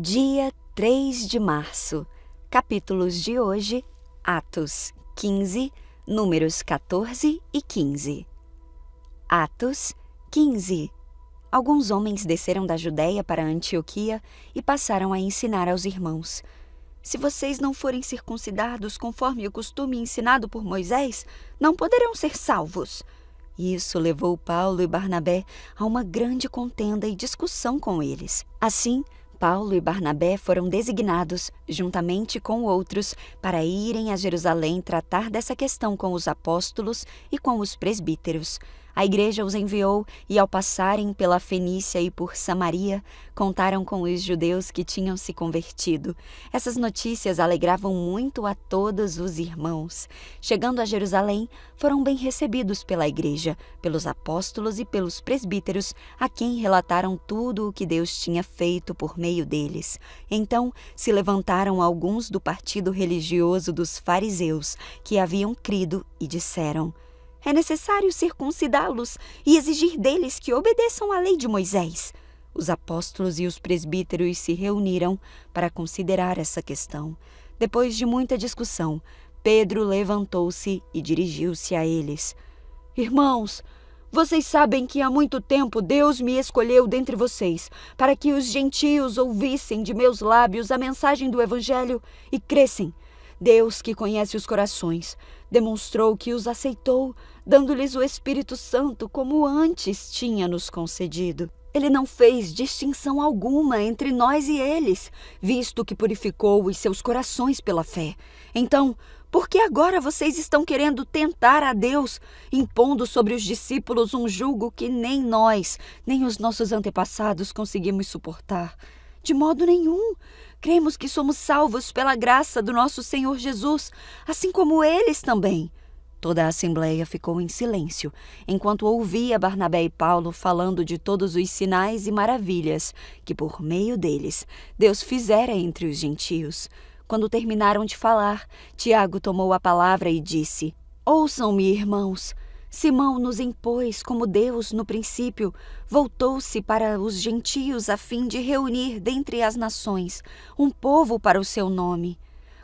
Dia 3 de março. Capítulos de hoje: Atos 15, números 14 e 15. Atos 15. Alguns homens desceram da Judéia para Antioquia e passaram a ensinar aos irmãos: se vocês não forem circuncidados conforme o costume ensinado por Moisés, não poderão ser salvos. Isso levou Paulo e Barnabé a uma grande contenda e discussão com eles. Assim, Paulo e Barnabé foram designados, juntamente com outros, para irem a Jerusalém tratar dessa questão com os apóstolos e com os presbíteros. A igreja os enviou e, ao passarem pela Fenícia e por Samaria, contaram com os judeus que tinham se convertido. Essas notícias alegravam muito a todos os irmãos. Chegando a Jerusalém, foram bem recebidos pela igreja, pelos apóstolos e pelos presbíteros, a quem relataram tudo o que Deus tinha feito por meio deles. Então se levantaram alguns do partido religioso dos fariseus, que haviam crido, e disseram: é necessário circuncidá-los e exigir deles que obedeçam à lei de Moisés. Os apóstolos e os presbíteros se reuniram para considerar essa questão. Depois de muita discussão, Pedro levantou-se e dirigiu-se a eles: irmãos, vocês sabem que há muito tempo Deus me escolheu dentre vocês, para que os gentios ouvissem de meus lábios a mensagem do Evangelho e crescem. Deus, que conhece os corações, demonstrou que os aceitou, dando-lhes o Espírito Santo como antes tinha nos concedido. Ele não fez distinção alguma entre nós e eles, visto que purificou os seus corações pela fé. Então, por que agora vocês estão querendo tentar a Deus, impondo sobre os discípulos um jugo que nem nós, nem os nossos antepassados conseguimos suportar? De modo nenhum. Cremos que somos salvos pela graça do nosso Senhor Jesus, assim como eles também. Toda a assembleia ficou em silêncio, enquanto ouvia Barnabé e Paulo falando de todos os sinais e maravilhas que, por meio deles, Deus fizera entre os gentios. Quando terminaram de falar, Tiago tomou a palavra e disse: ouçam-me, irmãos. Simão nos impôs como Deus, no princípio, voltou-se para os gentios a fim de reunir dentre as nações um povo para o seu nome.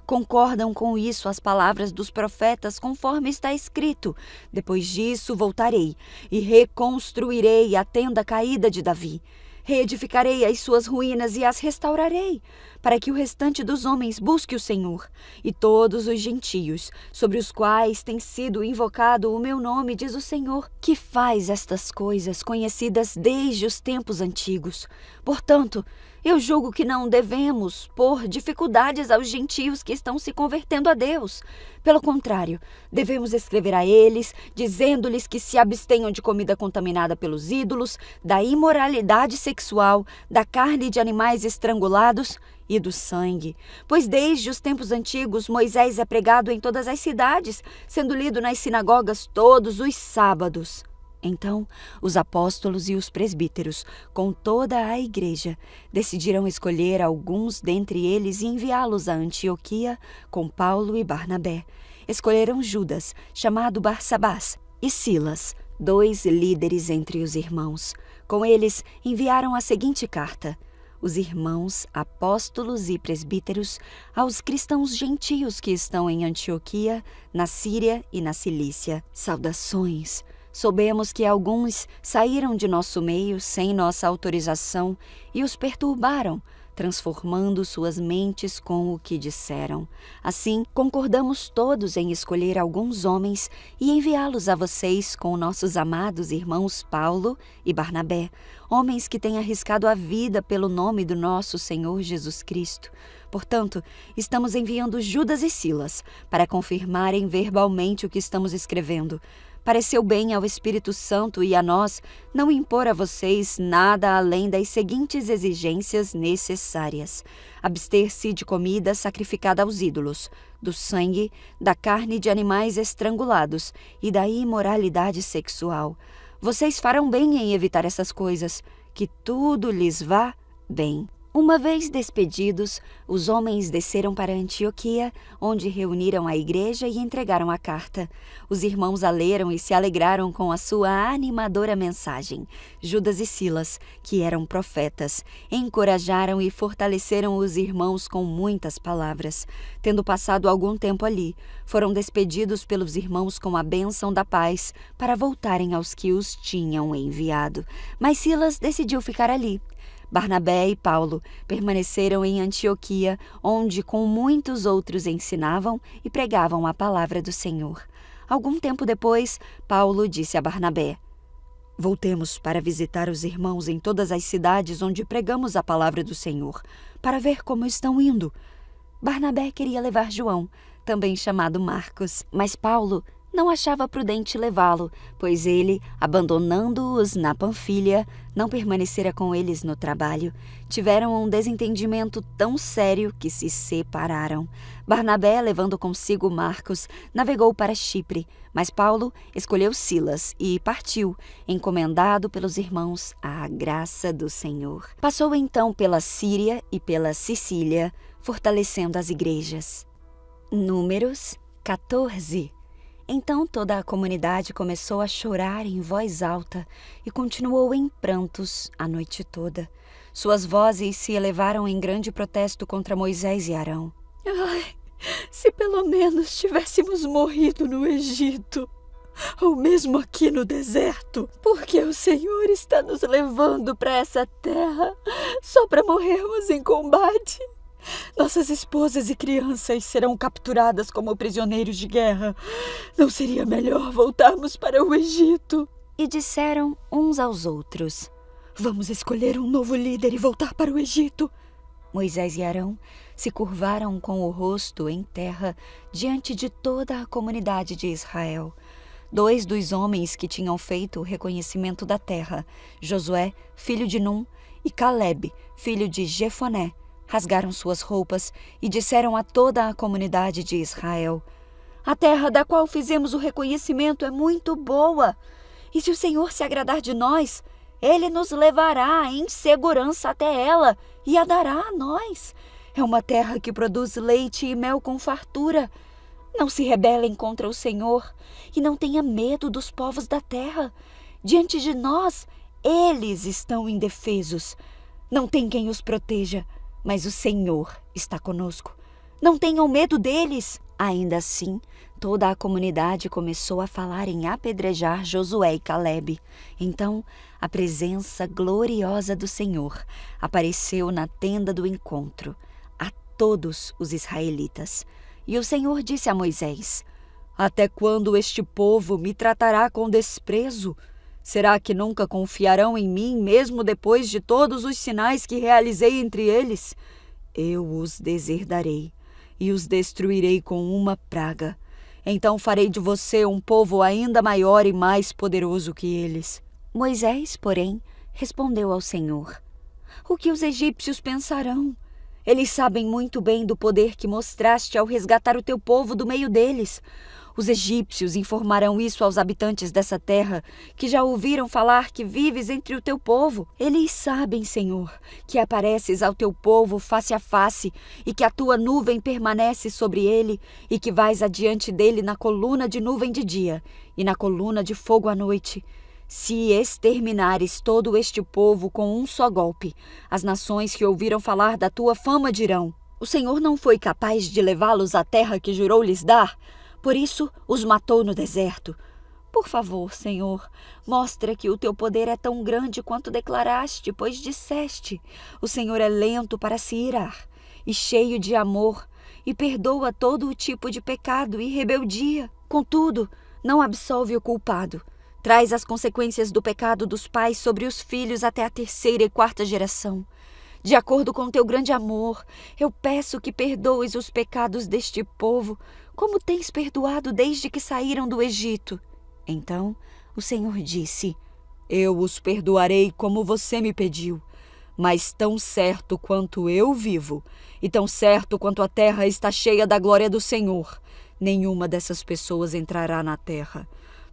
Concordam com isso as palavras dos profetas, conforme está escrito: depois disso voltarei e reconstruirei a tenda caída de Davi. Reedificarei as suas ruínas e as restaurarei, para que o restante dos homens busque o Senhor. E todos os gentios, sobre os quais tem sido invocado o meu nome, diz o Senhor, que faz estas coisas conhecidas desde os tempos antigos. Portanto, eu julgo que não devemos pôr dificuldades aos gentios que estão se convertendo a Deus. Pelo contrário, devemos escrever a eles, dizendo-lhes que se abstenham de comida contaminada pelos ídolos, da imoralidade sexual, da carne de animais estrangulados e do sangue. Pois desde os tempos antigos Moisés é pregado em todas as cidades, sendo lido nas sinagogas todos os sábados. Então, os apóstolos e os presbíteros, com toda a igreja, decidiram escolher alguns dentre eles e enviá-los a Antioquia com Paulo e Barnabé. Escolheram Judas, chamado Barsabás, e Silas, 2 líderes entre os irmãos. Com eles, enviaram a seguinte carta: os irmãos, apóstolos e presbíteros, aos cristãos gentios que estão em Antioquia, na Síria e na Cilícia. Saudações. Soubemos que alguns saíram de nosso meio sem nossa autorização e os perturbaram, transformando suas mentes com o que disseram. Assim, concordamos todos em escolher alguns homens e enviá-los a vocês com nossos amados irmãos Paulo e Barnabé, homens que têm arriscado a vida pelo nome do nosso Senhor Jesus Cristo. Portanto, estamos enviando Judas e Silas para confirmarem verbalmente o que estamos escrevendo. Pareceu bem ao Espírito Santo e a nós não impor a vocês nada além das seguintes exigências necessárias: abster-se de comida sacrificada aos ídolos, do sangue, da carne de animais estrangulados e da imoralidade sexual. Vocês farão bem em evitar essas coisas. Que tudo lhes vá bem. Uma vez despedidos, os homens desceram para Antioquia, onde reuniram a igreja e entregaram a carta. Os irmãos a leram e se alegraram com a sua animadora mensagem. Judas e Silas, que eram profetas, encorajaram e fortaleceram os irmãos com muitas palavras. Tendo passado algum tempo ali, foram despedidos pelos irmãos com a bênção da paz para voltarem aos que os tinham enviado. Mas Silas decidiu ficar ali. Barnabé e Paulo permaneceram em Antioquia, onde com muitos outros ensinavam e pregavam a palavra do Senhor. Algum tempo depois, Paulo disse a Barnabé: "Voltemos para visitar os irmãos em todas as cidades onde pregamos a palavra do Senhor, para ver como estão indo." Barnabé queria levar João, também chamado Marcos, mas Paulo não achava prudente levá-lo, pois ele, abandonando-os na Panfilha, não permanecera com eles no trabalho. Tiveram um desentendimento tão sério que se separaram. Barnabé, levando consigo Marcos, navegou para Chipre, mas Paulo escolheu Silas e partiu, encomendado pelos irmãos à graça do Senhor. Passou então pela Síria e pela Sicília, fortalecendo as igrejas. Números 14. Então toda a comunidade começou a chorar em voz alta e continuou em prantos a noite toda. Suas vozes se elevaram em grande protesto contra Moisés e Arão. "Ai, se pelo menos tivéssemos morrido no Egito, ou mesmo aqui no deserto, porque o Senhor está nos levando para essa terra só para morrermos em combate. Nossas esposas e crianças serão capturadas como prisioneiros de guerra. Não seria melhor voltarmos para o Egito?" E disseram uns aos outros: "Vamos escolher um novo líder e voltar para o Egito." Moisés e Arão se curvaram com o rosto em terra diante de toda a comunidade de Israel. 2 dos homens que tinham feito o reconhecimento da terra, Josué, filho de Num, e Caleb, filho de Jefoné, rasgaram suas roupas e disseram a toda a comunidade de Israel: "A terra da qual fizemos o reconhecimento é muito boa, e se o Senhor se agradar de nós, Ele nos levará em segurança até ela e a dará a nós. É uma terra que produz leite e mel com fartura. Não se rebelem contra o Senhor e não tenha medo dos povos da terra. Diante de nós, eles estão indefesos. Não tem quem os proteja, mas o Senhor está conosco. Não tenham medo deles." Ainda assim, toda a comunidade começou a falar em apedrejar Josué e Caleb. Então, a presença gloriosa do Senhor apareceu na tenda do encontro a todos os israelitas. E o Senhor disse a Moisés: "Até quando este povo me tratará com desprezo? Será que nunca confiarão em mim, mesmo depois de todos os sinais que realizei entre eles? Eu os deserdarei e os destruirei com uma praga. Então farei de você um povo ainda maior e mais poderoso que eles." Moisés, porém, respondeu ao Senhor: "O que os egípcios pensarão? Eles sabem muito bem do poder que mostraste ao resgatar o teu povo do meio deles. Os egípcios informarão isso aos habitantes dessa terra, que já ouviram falar que vives entre o teu povo. Eles sabem, Senhor, que apareces ao teu povo face a face, e que a tua nuvem permanece sobre ele, e que vais adiante dele na coluna de nuvem de dia, e na coluna de fogo à noite. Se exterminares todo este povo com um só golpe, as nações que ouviram falar da tua fama dirão: o Senhor não foi capaz de levá-los à terra que jurou lhes dar? Por isso os matou no deserto. Por favor, Senhor, mostra que o teu poder é tão grande quanto declaraste, pois disseste: o Senhor é lento para se irar e cheio de amor, e perdoa todo o tipo de pecado e rebeldia. Contudo, não absolve o culpado. Traz as consequências do pecado dos pais sobre os filhos até a 3ª e 4ª geração. De acordo com teu grande amor, eu peço que perdoes os pecados deste povo, como tens perdoado desde que saíram do Egito." Então o Senhor disse: "Eu os perdoarei como você me pediu, mas tão certo quanto eu vivo, e tão certo quanto a terra está cheia da glória do Senhor, nenhuma dessas pessoas entrará na terra.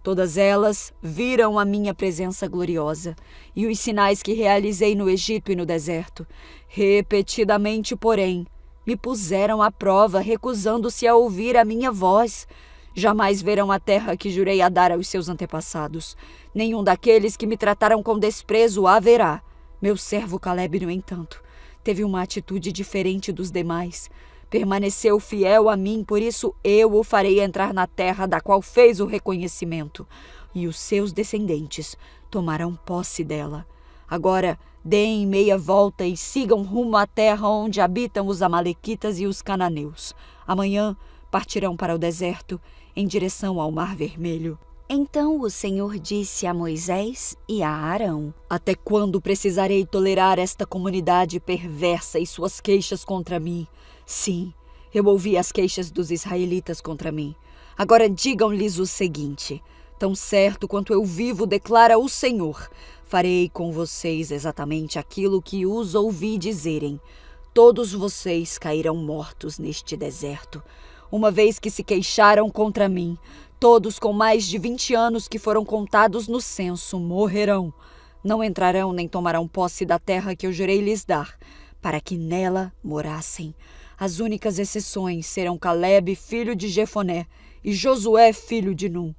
Todas elas viram a minha presença gloriosa e os sinais que realizei no Egito e no deserto. Repetidamente, porém, me puseram à prova, recusando-se a ouvir a minha voz. Jamais verão a terra que jurei a dar aos seus antepassados. Nenhum daqueles que me trataram com desprezo a verá. Meu servo Calebe, no entanto, teve uma atitude diferente dos demais. Permaneceu fiel a mim, por isso eu o farei entrar na terra da qual fez o reconhecimento, e os seus descendentes tomarão posse dela. Agora, deem meia volta e sigam rumo à terra onde habitam os amalequitas e os cananeus. Amanhã partirão para o deserto, em direção ao Mar Vermelho. Então o Senhor disse a Moisés e a Arão: Até quando precisarei tolerar esta comunidade perversa e suas queixas contra mim? Sim, eu ouvi as queixas dos israelitas contra mim. Agora digam-lhes o seguinte: tão certo quanto eu vivo, declara o Senhor, farei com vocês exatamente aquilo que os ouvi dizerem. Todos vocês cairão mortos neste deserto. Uma vez que se queixaram contra mim, todos com mais de 20 anos que foram contados no censo morrerão. Não entrarão nem tomarão posse da terra que eu jurei lhes dar, para que nela morassem. As únicas exceções serão Calebe, filho de Jefoné, e Josué, filho de Num.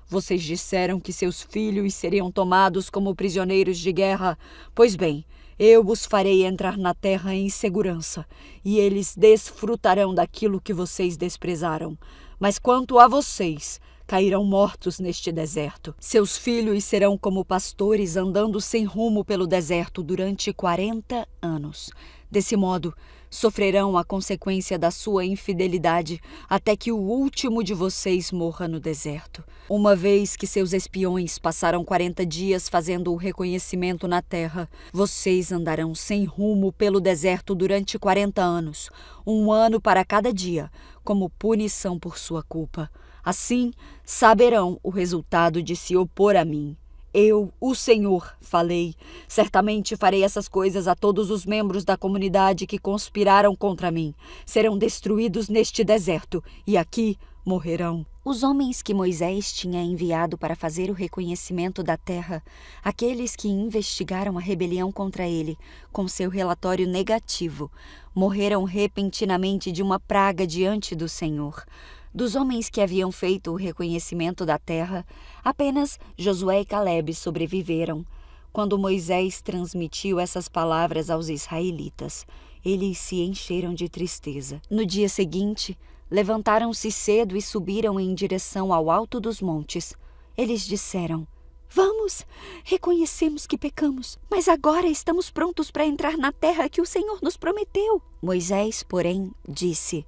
Vocês disseram que seus filhos seriam tomados como prisioneiros de guerra. Pois bem, eu os farei entrar na terra em segurança, e eles desfrutarão daquilo que vocês desprezaram. Mas quanto a vocês, cairão mortos neste deserto. Seus filhos serão como pastores andando sem rumo pelo deserto durante 40 anos. Desse modo, sofrerão a consequência da sua infidelidade até que o último de vocês morra no deserto. Uma vez que seus espiões passaram 40 dias fazendo o reconhecimento na terra, vocês andarão sem rumo pelo deserto durante 40 anos, 1 ano para cada dia, como punição por sua culpa. Assim, saberão o resultado de se opor a mim. Eu, o Senhor, falei. Certamente farei essas coisas a todos os membros da comunidade que conspiraram contra mim. Serão destruídos neste deserto, e aqui morrerão. Os homens que Moisés tinha enviado para fazer o reconhecimento da terra, aqueles que investigaram a rebelião contra ele, com seu relatório negativo, morreram repentinamente de uma praga diante do Senhor. Dos homens que haviam feito o reconhecimento da terra, apenas Josué e Calebe sobreviveram. Quando Moisés transmitiu essas palavras aos israelitas, eles se encheram de tristeza. No dia seguinte, levantaram-se cedo e subiram em direção ao alto dos montes. Eles disseram: Vamos, reconhecemos que pecamos, mas agora estamos prontos para entrar na terra que o Senhor nos prometeu. Moisés, porém, disse: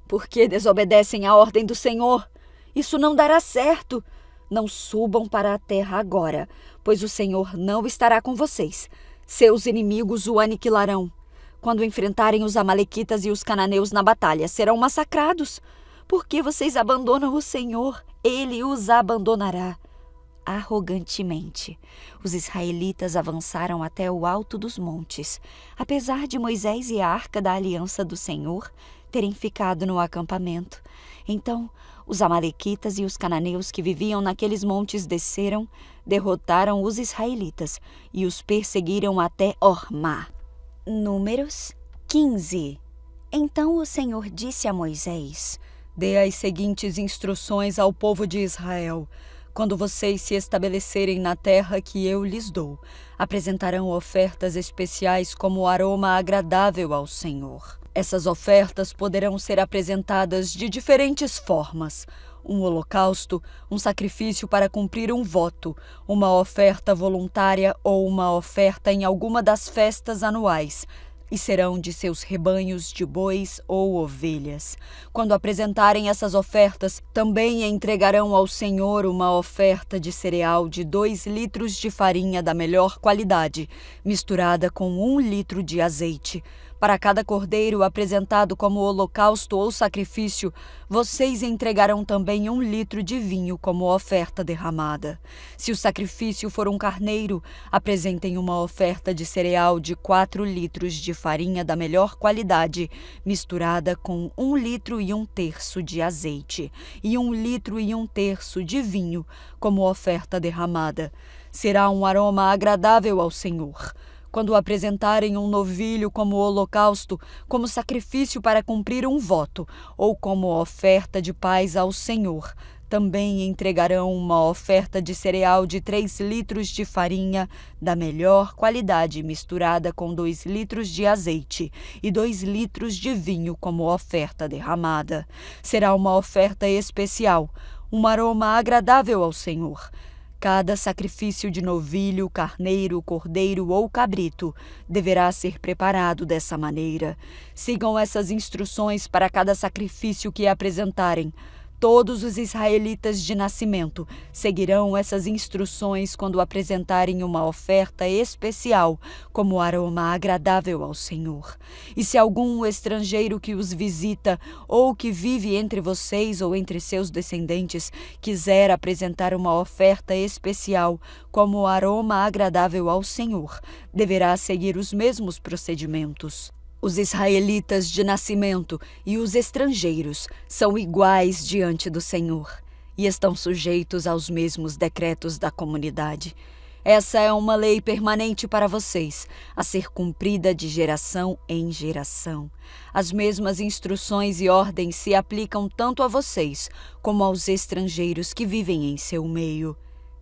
Por que desobedecem à ordem do Senhor? Isso não dará certo. Não subam para a terra agora, pois o Senhor não estará com vocês. Seus inimigos o aniquilarão. Quando enfrentarem os amalequitas e os cananeus na batalha, serão massacrados. Por que vocês abandonam o Senhor? Ele os abandonará. Arrogantemente, os israelitas avançaram até o alto dos montes, apesar de Moisés e a arca da aliança do Senhor terem ficado no acampamento. Então, os amalequitas e os cananeus que viviam naqueles montes desceram, derrotaram os israelitas e os perseguiram até Hormá. Números 15. Então o Senhor disse a Moisés: Dê as seguintes instruções ao povo de Israel. Quando vocês se estabelecerem na terra que eu lhes dou, apresentarão ofertas especiais como aroma agradável ao Senhor. Essas ofertas poderão ser apresentadas de diferentes formas: um holocausto, um sacrifício para cumprir um voto, uma oferta voluntária ou uma oferta em alguma das festas anuais, e serão de seus rebanhos de bois ou ovelhas. Quando apresentarem essas ofertas, também entregarão ao Senhor uma oferta de cereal de 2 litros de farinha da melhor qualidade, misturada com 1 litro de azeite. Para cada cordeiro apresentado como holocausto ou sacrifício, vocês entregarão também 1 litro de vinho como oferta derramada. Se o sacrifício for um carneiro, apresentem uma oferta de cereal de 4 litros de farinha da melhor qualidade, misturada com 1 litro e 1/3 de azeite, e 1 litro e 1/3 de vinho como oferta derramada. Será um aroma agradável ao Senhor. Quando apresentarem um novilho como holocausto, como sacrifício para cumprir um voto, ou como oferta de paz ao Senhor, também entregarão uma oferta de cereal de 3 litros de farinha da melhor qualidade, misturada com 2 litros de azeite e 2 litros de vinho como oferta derramada. Será uma oferta especial, um aroma agradável ao Senhor. Cada sacrifício de novilho, carneiro, cordeiro ou cabrito deverá ser preparado dessa maneira. Sigam essas instruções para cada sacrifício que apresentarem. Todos os israelitas de nascimento seguirão essas instruções quando apresentarem uma oferta especial como aroma agradável ao Senhor. E se algum estrangeiro que os visita ou que vive entre vocês ou entre seus descendentes quiser apresentar uma oferta especial como aroma agradável ao Senhor, deverá seguir os mesmos procedimentos. Os israelitas de nascimento e os estrangeiros são iguais diante do Senhor e estão sujeitos aos mesmos decretos da comunidade. Essa é uma lei permanente para vocês, a ser cumprida de geração em geração. As mesmas instruções e ordens se aplicam tanto a vocês como aos estrangeiros que vivem em seu meio.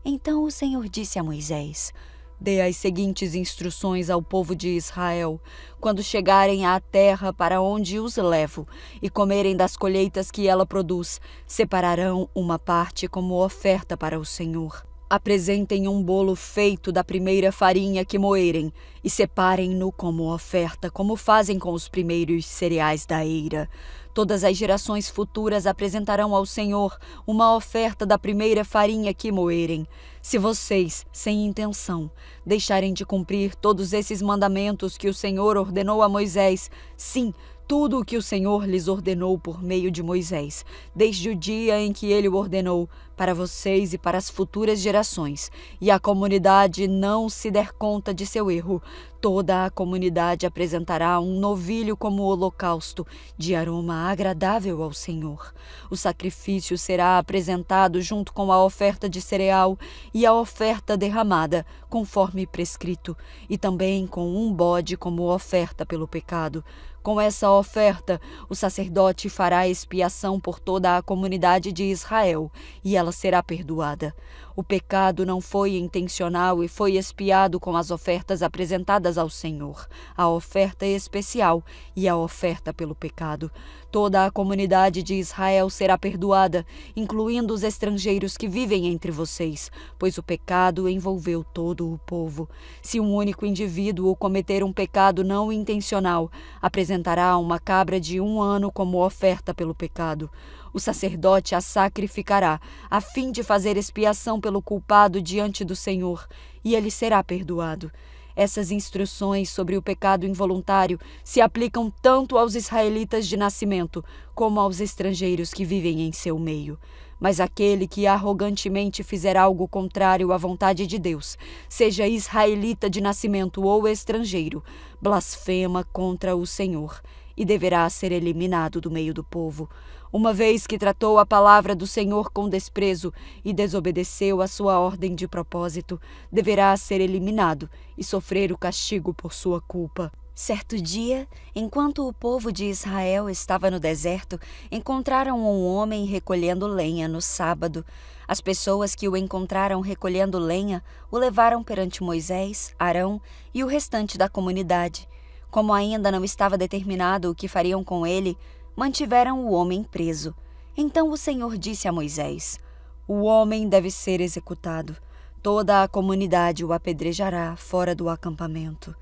Então o Senhor disse a Moisés: Dê as seguintes instruções ao povo de Israel: quando chegarem à terra para onde os levo e comerem das colheitas que ela produz, separarão uma parte como oferta para o Senhor. Apresentem um bolo feito da primeira farinha que moerem e separem-no como oferta, como fazem com os primeiros cereais da eira. Todas as gerações futuras apresentarão ao Senhor uma oferta da primeira farinha que moerem. Se vocês, sem intenção, deixarem de cumprir todos esses mandamentos que o Senhor ordenou a Moisés, sim, tudo o que o Senhor lhes ordenou por meio de Moisés, desde o dia em que ele o ordenou, para vocês e para as futuras gerações, e a comunidade não se der conta de seu erro, toda a comunidade apresentará um novilho como holocausto, de aroma agradável ao Senhor. O sacrifício será apresentado junto com a oferta de cereal e a oferta derramada, conforme prescrito, e também com um bode como oferta pelo pecado. Com essa oferta, o sacerdote fará expiação por toda a comunidade de Israel, e ela será perdoada. O pecado não foi intencional e foi expiado com as ofertas apresentadas ao Senhor, a oferta especial e a oferta pelo pecado. Toda a comunidade de Israel será perdoada, incluindo os estrangeiros que vivem entre vocês, pois o pecado envolveu todo o povo. Se um único indivíduo cometer um pecado não intencional, apresentará uma cabra de 1 ano como oferta pelo pecado. O sacerdote a sacrificará, a fim de fazer expiação pelo culpado diante do Senhor, e ele será perdoado. Essas instruções sobre o pecado involuntário se aplicam tanto aos israelitas de nascimento como aos estrangeiros que vivem em seu meio. Mas aquele que arrogantemente fizer algo contrário à vontade de Deus, seja israelita de nascimento ou estrangeiro, blasfema contra o Senhor e deverá ser eliminado do meio do povo. Uma vez que tratou a palavra do Senhor com desprezo e desobedeceu a sua ordem de propósito, deverá ser eliminado e sofrer o castigo por sua culpa. Certo dia, enquanto o povo de Israel estava no deserto, encontraram um homem recolhendo lenha no sábado. As pessoas que o encontraram recolhendo lenha o levaram perante Moisés, Arão e o restante da comunidade. Como ainda não estava determinado o que fariam com ele, mantiveram o homem preso. Então o Senhor disse a Moisés: O homem deve ser executado. Toda a comunidade o apedrejará fora do acampamento.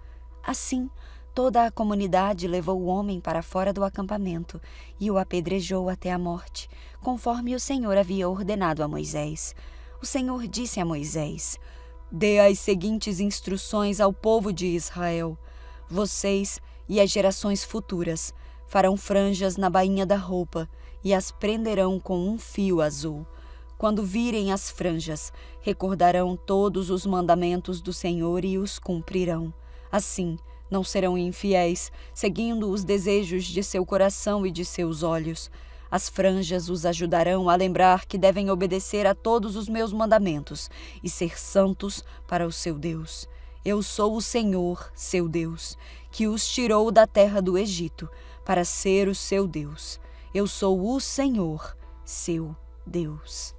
Assim, toda a comunidade levou o homem para fora do acampamento e o apedrejou até a morte, conforme o Senhor havia ordenado a Moisés. O Senhor disse a Moisés: Dê as seguintes instruções ao povo de Israel: Vocês e as gerações futuras farão franjas na bainha da roupa e as prenderão com um fio azul. Quando virem as franjas, recordarão todos os mandamentos do Senhor e os cumprirão. Assim, não serão infiéis, seguindo os desejos de seu coração e de seus olhos. As franjas os ajudarão a lembrar que devem obedecer a todos os meus mandamentos e ser santos para o seu Deus. Eu sou o Senhor, seu Deus, que os tirou da terra do Egito para ser o seu Deus. Eu sou o Senhor, seu Deus.